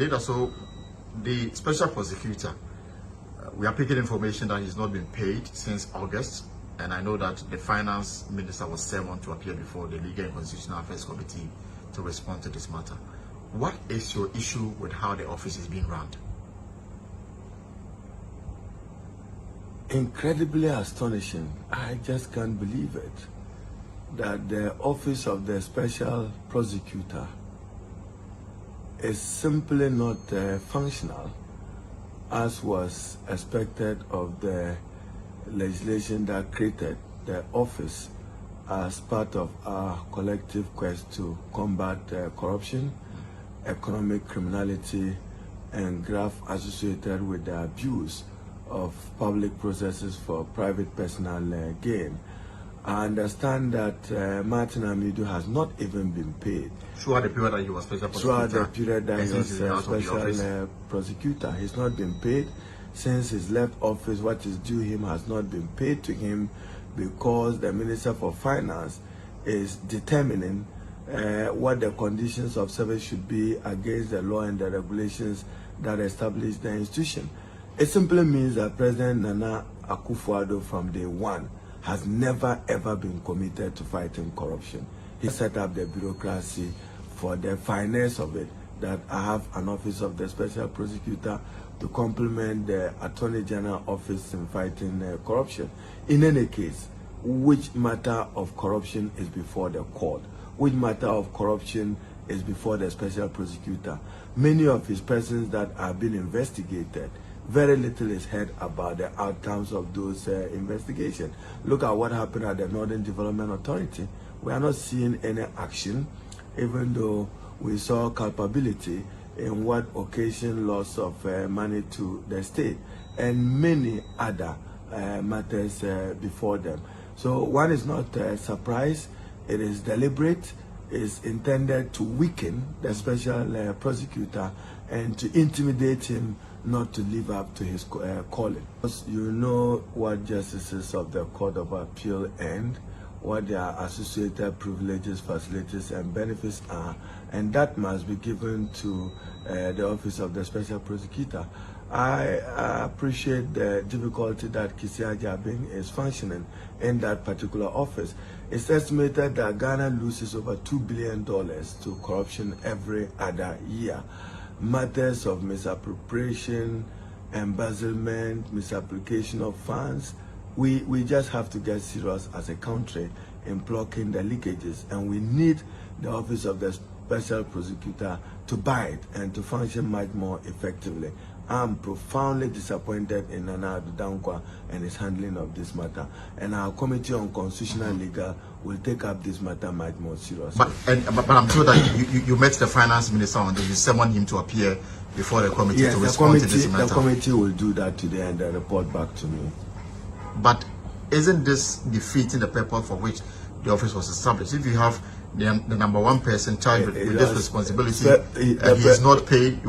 Later, so the special prosecutor, we are picking information that he's not been paid since August, and I know that the finance minister was summoned to appear before the Legal and Constitutional Affairs Committee to respond to this matter. What is your issue with how the office is being run? Incredibly astonishing. I just can't believe it, that the office of the special prosecutor is simply not functional as was expected of the legislation that created the office as part of our collective quest to combat corruption, economic criminality, and graft associated with the abuse of public processes for private personal gain. I understand that Martin Amidu has not even been paid. Throughout the period that he was special prosecutor? Throughout the period that he was special prosecutor. He's not been paid. Since he's left office, what is due him has not been paid to him because the Minister for Finance is determining what the conditions of service should be against the law and the regulations that establish the institution. It simply means that President Nana Akufo-Addo from day one has never ever been committed to fighting corruption. He set up the bureaucracy for the finance of it, that I have an office of the special prosecutor to complement the Attorney General office in fighting corruption. In any case, which matter of corruption is before the court? Which matter of corruption is before the special prosecutor? Many of his persons that are being investigated, very little is heard about the outcomes of those investigations. Look at what happened at the Northern Development Authority. We are not seeing any action, even though we saw culpability in what occasioned loss of money to the state and many other matters before them. So one is not surprised. It is deliberate. Is intended to weaken the special prosecutor and to intimidate him not to live up to his calling. You know what justices of the Court of Appeal earn, what their associated privileges, facilities, and benefits are, and that must be given to the office of the special prosecutor. I appreciate the difficulty that Kisia Jabing is functioning in that particular office. It's estimated that Ghana loses over $2 billion to corruption every other year. Matters of misappropriation, embezzlement, misapplication of funds, we just have to get serious as a country in blocking the leakages, and we need the office of the special prosecutor to bite and to function much more effectively. I'm profoundly disappointed in Nana Addo Dankwa and his handling of this matter, and our Committee on Constitutional Legal will take up this matter much more seriously. But I'm sure that you met the finance minister on this. You summoned him to appear before the committee to respond to this matter. The committee will do that today and then report back to me. But isn't this defeating the purpose for which the office was established? If you have the number one person charged with this responsibility and he is not paid,